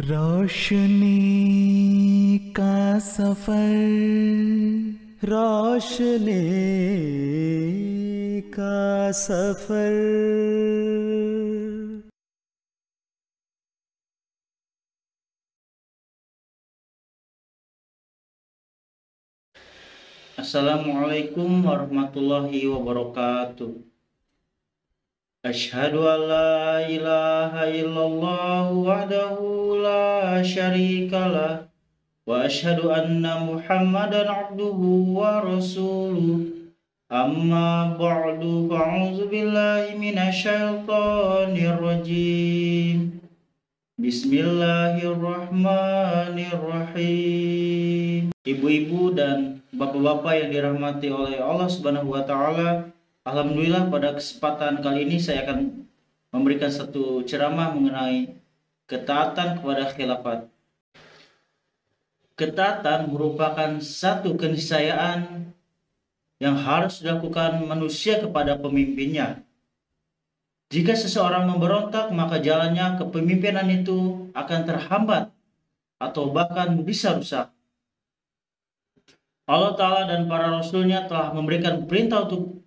रोशनी का सफर, रोशनी का सफर। Assalamualaikum warahmatullahi wabarakatuh. Asyhadu an la ilaha illallah wahdahu la syarikalah wa asyhadu anna Muhammadan abduhu wa rasuluh. Amma ba'du, fa'udzu billahi minasyaitonir rajim. Bismillahirrahmanirrahim. Ibu-ibu dan bapak-bapak yang dirahmati oleh Allah Subhanahu wa taala, alhamdulillah pada kesempatan kali ini saya akan memberikan satu ceramah mengenai ketaatan kepada khilafat. Ketaatan merupakan satu keniscayaan yang harus dilakukan manusia kepada pemimpinnya. Jika seseorang memberontak, maka jalannya kepemimpinan itu akan terhambat atau bahkan bisa rusak. Allah Ta'ala dan para Rasulnya telah memberikan perintah untuk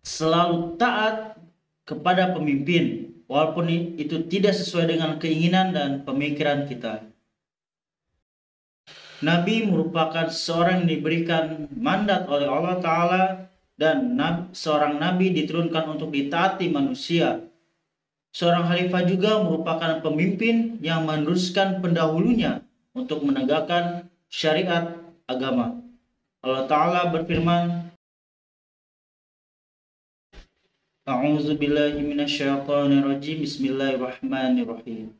selalu taat kepada pemimpin, walaupun itu tidak sesuai dengan keinginan dan pemikiran kita. Nabi merupakan seorang yang diberikan mandat oleh Allah Ta'ala, dan seorang nabi diturunkan untuk ditaati manusia. Seorang khalifah juga merupakan pemimpin yang meneruskan pendahulunya untuk menegakkan syariat agama. Allah Ta'ala berfirman, A'udzu billahi minasyaitonir rajim. Bismillahirrahmanirrahim.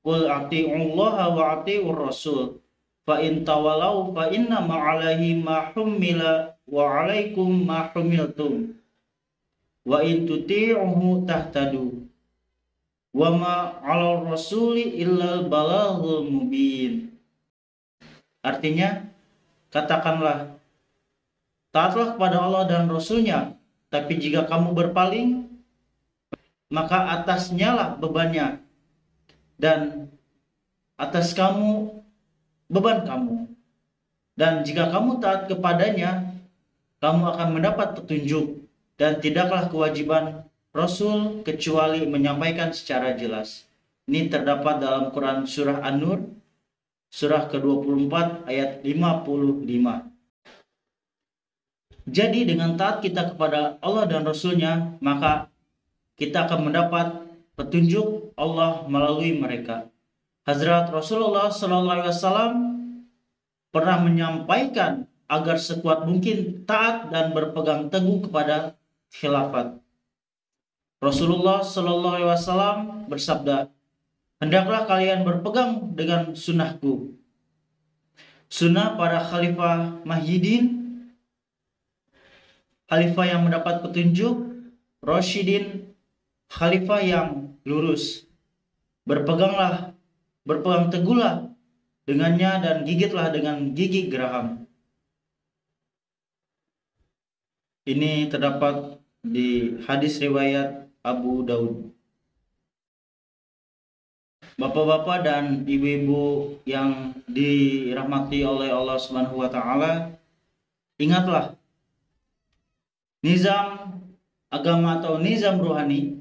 Qul ati'ullaha wa ati'ur rasul fa in tawallaw fa inna ma'alaihi ma hummila wa 'alaikum ma humiltum wa in tuti'uhu tahtadu wa ma 'alal rasuli illal balaghul mubin. Artinya, katakanlah, taatlah kepada Allah dan Rasulnya, tapi jika kamu berpaling, maka atasnya lah bebannya, dan atas kamu beban kamu. Dan jika kamu taat kepadanya, kamu akan mendapat petunjuk, dan tidaklah kewajiban Rasul kecuali menyampaikan secara jelas. Ini terdapat dalam Quran Surah An-Nur, Surah ke-24 ayat 55. Jadi dengan taat kita kepada Allah dan Rasulnya, maka kita akan mendapat petunjuk Allah melalui mereka. Hazrat Rasulullah SAW pernah menyampaikan agar sekuat mungkin taat dan berpegang teguh kepada khilafat. Rasulullah SAW bersabda, hendaklah kalian berpegang dengan sunnahku. Sunnah para khalifah Mahyidin, khalifah yang mendapat petunjuk, Rasyidin, khalifah yang lurus. Berpegang teguhlah dengannya dan gigitlah dengan gigi geraham. Ini terdapat di hadis riwayat Abu Daud. Bapak-bapak dan ibu-ibu yang dirahmati oleh Allah Subhanahu wa taala, ingatlah, nizam agama atau nizam rohani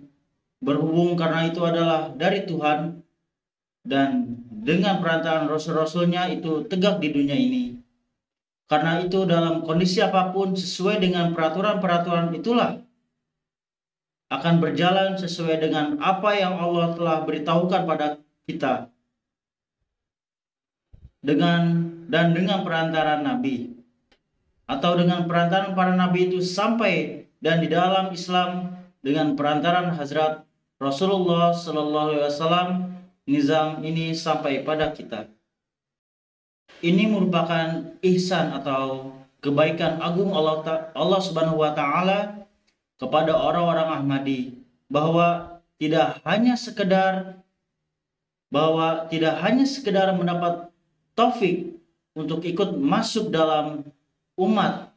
berhubung karena itu adalah dari Tuhan, dan dengan perantaraan Rasul-Rasulnya itu tegak di dunia ini. Karena itu dalam kondisi apapun, sesuai dengan peraturan-peraturan itulah akan berjalan sesuai dengan apa yang Allah telah beritahukan pada kita dengan perantaraan Nabi, atau dengan perantaraan para Nabi itu sampai, dan di dalam Islam dengan perantaraan Hazrat Rasulullah SAW, nizam ini sampai pada kita. Ini merupakan ihsan atau kebaikan agung Allah Subhanahu wa taala kepada orang-orang Ahmadi, bahwa tidak hanya sekedar mendapat taufik untuk ikut masuk dalam umat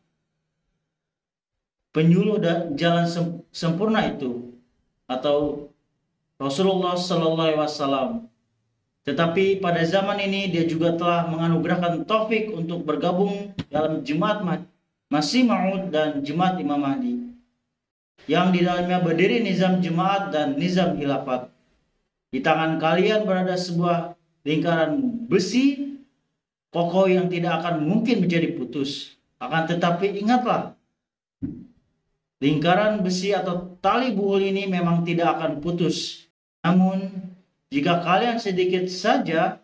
penyuluh dan jalan sempurna itu, atau Rasulullah SAW, Tetapi pada zaman ini dia juga telah menganugerahkan taufik untuk bergabung dalam jemaat Masih Maud dan jemaat Imam Mahdi, yang di dalamnya berdiri nizam jemaat dan nizam khilafat. Di tangan kalian berada sebuah lingkaran besi kokoh yang tidak akan mungkin menjadi putus. Akan tetapi ingatlah, lingkaran besi atau tali buhul ini memang tidak akan putus. Namun, jika kalian sedikit saja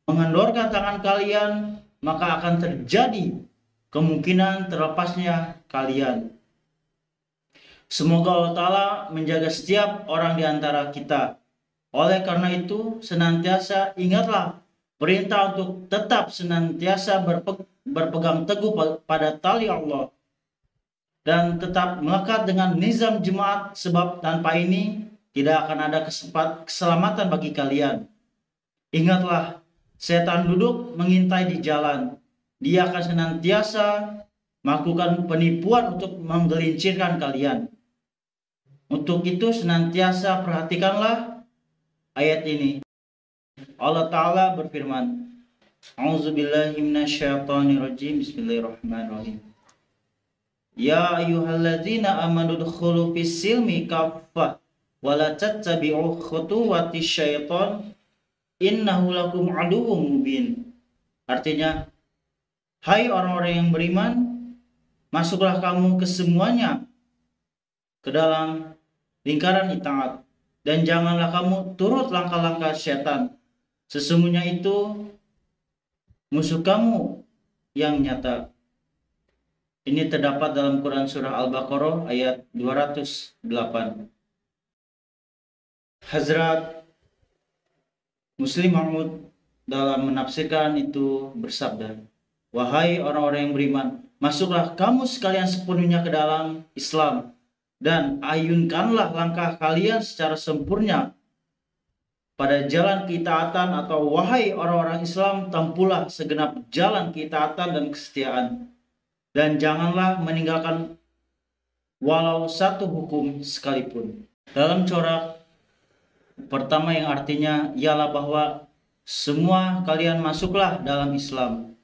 mengendorkan tangan kalian, maka akan terjadi kemungkinan terlepasnya kalian. Semoga Allah Ta'ala menjaga setiap orang di antara kita. Oleh karena itu, senantiasa ingatlah perintah untuk tetap senantiasa berpegang teguh pada tali Allah dan tetap melekat dengan nizam jemaat, sebab tanpa ini tidak akan ada keselamatan bagi kalian. Ingatlah, setan duduk mengintai di jalan. Dia akan senantiasa melakukan penipuan untuk menggelincirkan kalian. Untuk itu senantiasa perhatikanlah ayat ini. Allah Ta'ala berfirman, A'udzubillahi minasyaitonirrajim. Bismillahirrahmanirrahim. Ya ayyuhalladzina amanu dkhulu fis silmi kaffah wa la tattabi'u khutuwatis syaiton innahu lakum aduwwum mubin. Artinya, hai orang-orang yang beriman, masuklah kamu ke semuanya ke dalam lingkaran itaat, dan janganlah kamu turut langkah-langkah syaitan. Sesungguhnya itu musuh kamu yang nyata. Ini terdapat dalam Quran Surah Al-Baqarah ayat 208. Hazrat Muslim Maud dalam menafsirkan itu bersabda, wahai orang-orang yang beriman, masuklah kamu sekalian sepenuhnya ke dalam Islam, dan ayunkanlah langkah kalian secara sempurna pada jalan keitaatan, atau wahai orang-orang Islam, tempuhlah segenap jalan keitaatan dan kesetiaan, dan janganlah meninggalkan walau satu hukum sekalipun. Dalam corak pertama yang artinya ialah bahwa semua kalian masuklah dalam Islam,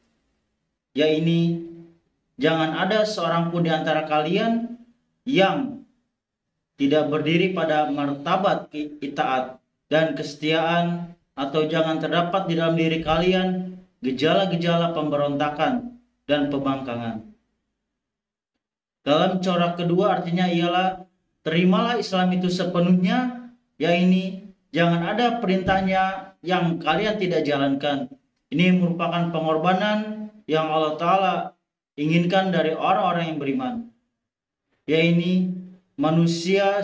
ya ini, jangan ada seorang pun di antara kalian yang tidak berdiri pada martabat itaat dan kesetiaan, atau jangan terdapat di dalam diri kalian gejala-gejala pemberontakan dan pembangkangan. Dalam corak kedua artinya ialah terimalah Islam itu sepenuhnya, ya ini, jangan ada perintahnya yang kalian tidak jalankan. Ini merupakan pengorbanan yang Allah Ta'ala inginkan dari orang-orang yang beriman, ya ini, manusia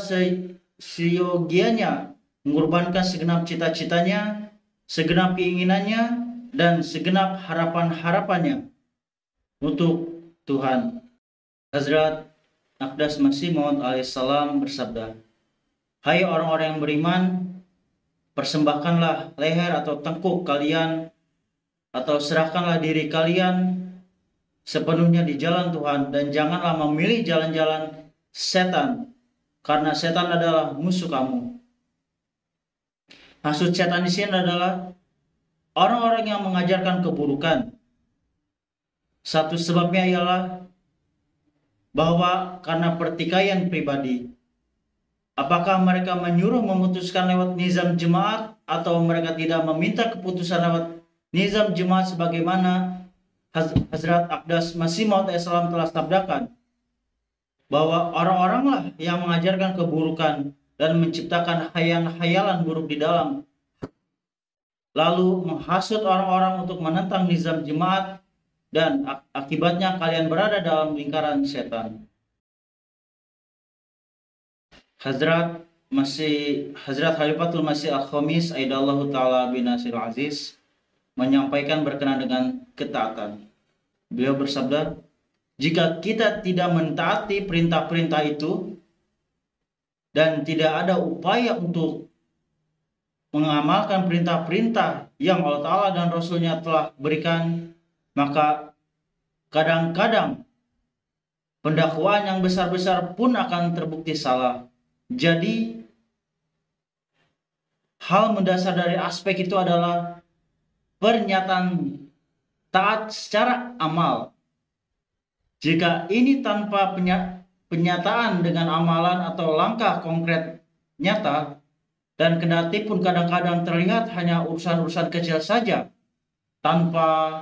seyogianya mengorbankan segenap cita-citanya, segenap keinginannya, dan segenap harapan-harapannya untuk Tuhan. Hazrat Aqdas Masih Maud alaihissalam bersabda, hai orang-orang yang beriman, persembahkanlah leher atau tengkuk kalian, atau serahkanlah diri kalian sepenuhnya di jalan Tuhan, dan janganlah memilih jalan-jalan setan, karena setan adalah musuh kamu. Maksud setan di sini adalah orang-orang yang mengajarkan keburukan. Satu sebabnya ialah bahwa karena pertikaian pribadi. Apakah mereka menyuruh memutuskan lewat nizam jemaat, atau mereka tidak meminta keputusan lewat nizam jemaat sebagaimana Hazrat Aqdas Masih Maud alaihissalam telah sabdakan, bahwa orang-oranglah yang mengajarkan keburukan dan menciptakan khayal-khayalan buruk di dalam, lalu menghasut orang-orang untuk menentang nizam jemaat, dan akibatnya kalian berada dalam lingkaran setan. Hazrat Khalifatul Masih Al-Khamis Aidallahu Ta'ala bin Nasir Aziz menyampaikan berkenaan dengan ketaatan. Beliau bersabda, jika kita tidak mentaati perintah-perintah itu dan tidak ada upaya untuk mengamalkan perintah-perintah yang Allah Ta'ala dan Rasulnya telah berikan, maka kadang-kadang pendakwaan yang besar-besar pun akan terbukti salah. Jadi, hal mendasar dari aspek itu adalah pernyataan taat secara amal. Jika ini tanpa penyataan dengan amalan atau langkah konkret nyata, dan kendati pun kadang-kadang terlihat hanya urusan-urusan kecil saja, tanpa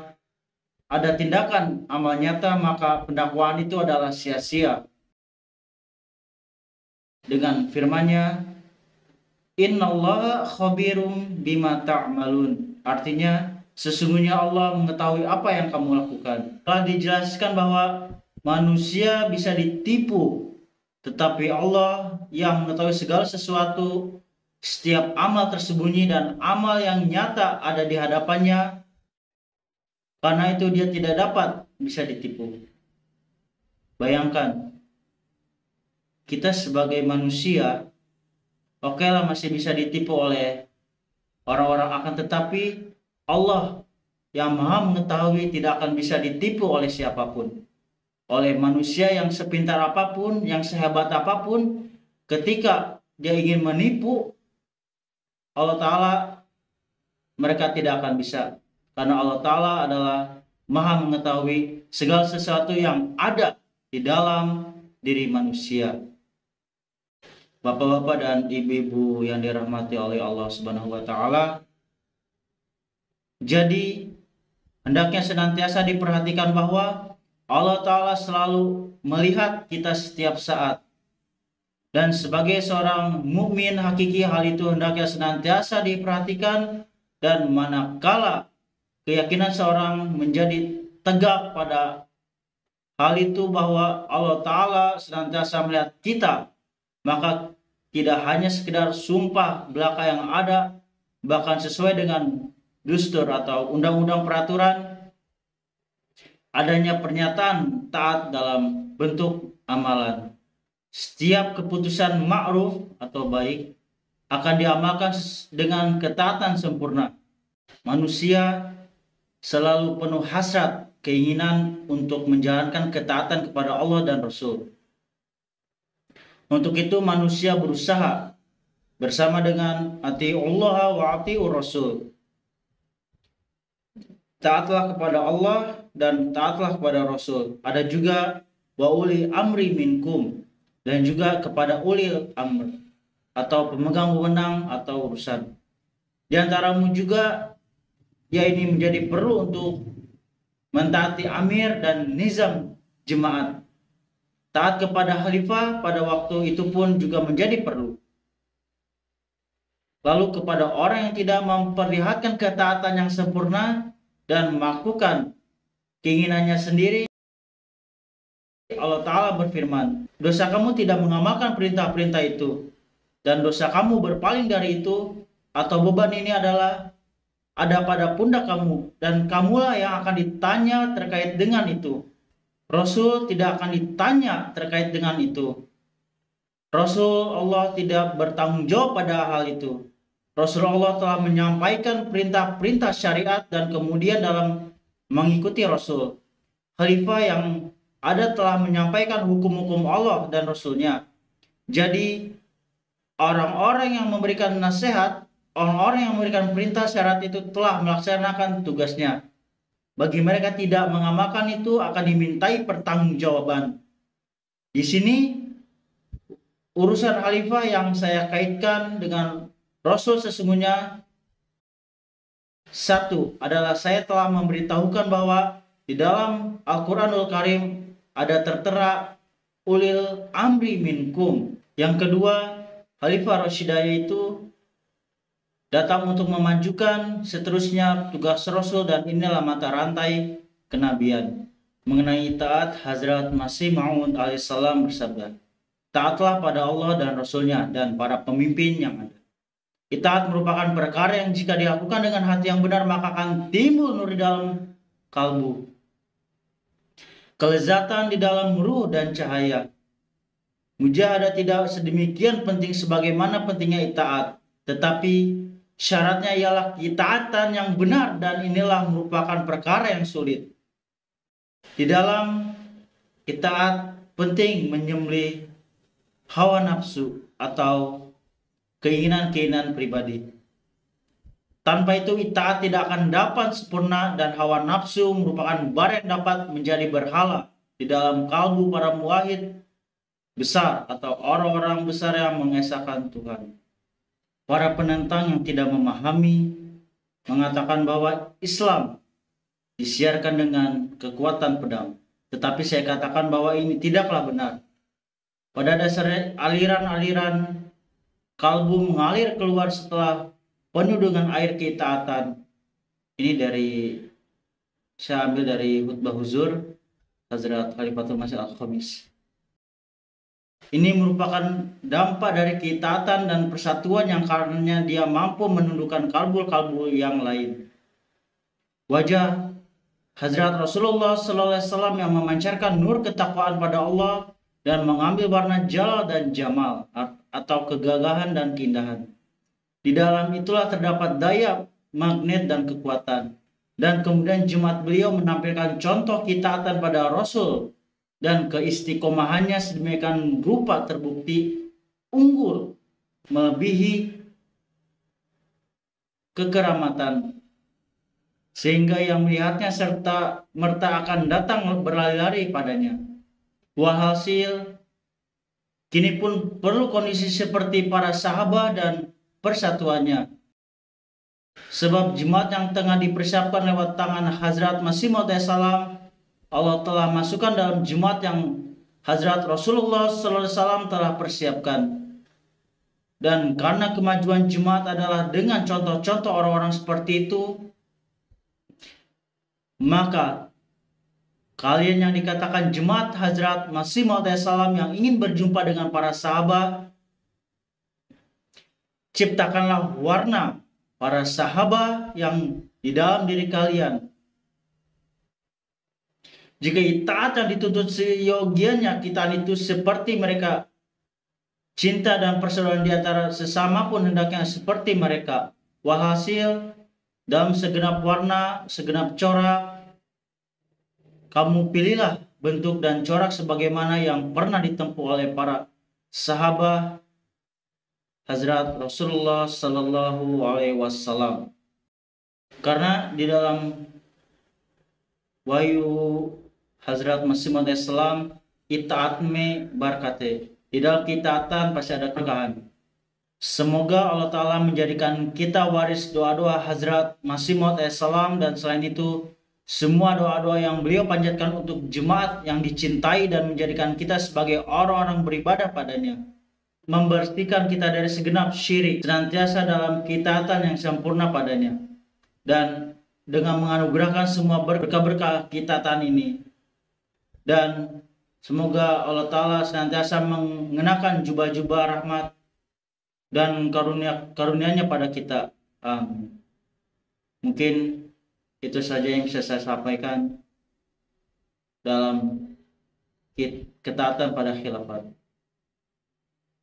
ada tindakan amal nyata, maka pendakwaan itu adalah sia-sia. Dengan firman-Nya, Innallaha khabirum bima ta'malun. Artinya, sesungguhnya Allah mengetahui apa yang kamu lakukan. Telah dijelaskan bahwa manusia bisa ditipu, tetapi Allah yang mengetahui segala sesuatu, setiap amal tersembunyi dan amal yang nyata ada di hadapannya. Karena itu dia tidak dapat bisa ditipu. Bayangkan, kita sebagai manusia, oke lah masih bisa ditipu oleh orang-orang, akan tetapi Allah yang maha mengetahui tidak akan bisa ditipu oleh siapapun. Oleh manusia yang sepintar apapun, yang sehebat apapun, ketika dia ingin menipu Allah Ta'ala, mereka tidak akan bisa. Karena Allah Ta'ala adalah maha mengetahui segala sesuatu yang ada di dalam diri manusia. Bapak-bapak dan ibu-ibu yang dirahmati oleh Allah Subhanahu wa Ta'ala, jadi hendaknya senantiasa diperhatikan bahwa Allah Ta'ala selalu melihat kita setiap saat. Dan sebagai seorang mukmin hakiki, hal itu hendaknya senantiasa diperhatikan. Dan manakala keyakinan seorang menjadi tegak pada hal itu bahwa Allah Ta'ala senantiasa melihat kita, maka tidak hanya sekedar sumpah belaka yang ada, bahkan sesuai dengan dustur atau undang-undang peraturan, adanya pernyataan taat dalam bentuk amalan. Setiap keputusan ma'ruf atau baik akan diamalkan dengan ketaatan sempurna. Manusia selalu penuh hasrat, keinginan untuk menjalankan ketaatan kepada Allah dan Rasul. Untuk itu manusia berusaha bersama dengan ati'ullah wa ati'ur Rasul. Taatlah kepada Allah dan taatlah kepada Rasul. Ada juga wa uli amri minkum, dan juga kepada ulil amr atau pemegang wewenang atau urusan. Di antaramu juga ya ini menjadi perlu untuk mentaati amir dan nizam jemaat. Taat kepada khalifah pada waktu itu pun juga menjadi perlu. Lalu kepada orang yang tidak memperlihatkan ketaatan yang sempurna dan melakukan keinginannya sendiri, Allah Ta'ala berfirman, dosa kamu tidak mengamalkan perintah-perintah itu, dan dosa kamu berpaling dari itu, atau beban ini adalah ada pada pundak kamu, dan kamulah yang akan ditanya terkait dengan itu. Rasul tidak akan ditanya terkait dengan itu. Rasul Allah tidak bertanggung jawab pada hal itu. Rasulullah telah menyampaikan perintah-perintah syariat, dan kemudian dalam mengikuti Rasul, khalifah yang ada telah menyampaikan hukum-hukum Allah dan Rasulnya. Jadi orang-orang yang memberikan nasihat, orang-orang yang memberikan perintah syariat itu telah melaksanakan tugasnya. Bagi mereka tidak mengamalkan itu akan dimintai pertanggungjawaban. Di sini urusan khalifah yang saya kaitkan dengan Rasul sesungguhnya, satu adalah saya telah memberitahukan bahwa di dalam Al-Quranul Karim ada tertera ulil amri minkum. Yang kedua, Khalifah Rashidah itu datang untuk memajukan seterusnya tugas Rasul, dan inilah mata rantai kenabian. Mengenai taat, Hazrat Masih Maud alaihissalam bersabda, taatlah pada Allah dan Rasulnya dan para pemimpin yang ada. Itaat merupakan perkara yang jika dilakukan dengan hati yang benar maka akan timbul nur di dalam kalbu, kelezatan di dalam ruh dan cahaya. Mujahadah tidak sedemikian penting sebagaimana pentingnya itaat, tetapi syaratnya ialah ketaatan yang benar, dan inilah merupakan perkara yang sulit. Di dalam itaat penting menyembelih hawa nafsu atau keinginan-keinginan pribadi. Tanpa itu taat tidak akan dapat sempurna dan hawa nafsu merupakan bara yang dapat menjadi berhala di dalam kalbu para muwahhid besar atau orang-orang besar yang mengesahkan Tuhan. Para penentang yang tidak memahami mengatakan bahwa Islam disiarkan dengan kekuatan pedang. Tetapi saya katakan bahwa ini tidaklah benar. Pada dasarnya aliran-aliran kalbu mengalir keluar setelah penuh dengan air ketaatan. Ini saya ambil dari khutbah huzur Hazrat Khalifatul Masih Al-Khamis. Ini merupakan dampak dari ketaatan dan persatuan yang karenanya dia mampu menundukkan kalbu-kalbu yang lain. Wajah Hazrat Rasulullah SAW yang memancarkan nur ketakwaan pada Allah dan mengambil warna jalal dan jamal atau kegagahan dan keindahan. Di dalam itulah terdapat daya magnet dan kekuatan. Dan kemudian jemaat beliau menampilkan contoh ketaatan pada Rasul dan keistiqomahannya sedemikian rupa terbukti unggul melebihi kekeramatan, sehingga yang melihatnya serta merta akan datang berlari-lari padanya. Walhasil kini pun perlu kondisi seperti para sahabat dan persatuannya. Sebab jemaat yang tengah dipersiapkan lewat tangan Hazrat Masih Maud salam, Allah telah masukkan dalam jemaat yang Hazrat Rasulullah SAW telah persiapkan. Dan karena kemajuan jemaat adalah dengan contoh-contoh orang-orang seperti itu, maka kalian yang dikatakan jemaat Hazrat Masih Maud salam yang ingin berjumpa dengan para sahabat, ciptakanlah warna para sahabat yang di dalam diri kalian. Jika taat yang dituntut seyogianya kita itu seperti mereka, cinta dan persaudaraan di antara sesama pun hendaknya seperti mereka. Walhasil dalam segenap warna, segenap corak, kamu pilihlah bentuk dan corak sebagaimana yang pernah ditempuh oleh para sahabat Hazrat Rasulullah Sallallahu Alaihi Wasallam. Karena di dalam wahyu Hazrat Masih Maud salam, itaat me barkate. Di dalam ketaatan pasti ada keberkahan. Semoga Allah Ta'ala menjadikan kita waris doa-doa Hazrat Masih Maud salam, dan selain itu semua doa-doa yang beliau panjatkan untuk jemaat yang dicintai dan menjadikan kita sebagai orang-orang beribadah padanya. Membersihkan kita dari segenap syirik, senantiasa dalam ketaatan yang sempurna padanya, dan dengan menganugerahkan semua berkah-berkah ketaatan ini. Dan semoga Allah Ta'ala senantiasa mengenakan jubah-jubah rahmat dan karunia-nya pada kita. Amin. Mungkin itu saja yang bisa saya sampaikan dalam ketaatan pada khilafat.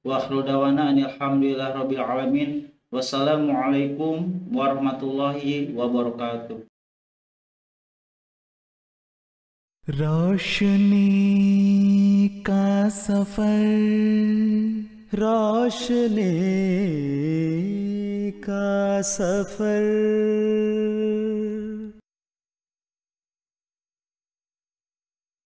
Wa akhiru dawana alhamdulillah rabbil alamin. Wassalamualaikum warahmatullahi wabarakatuh. रोशनी का सफर, रोशनी का सफर।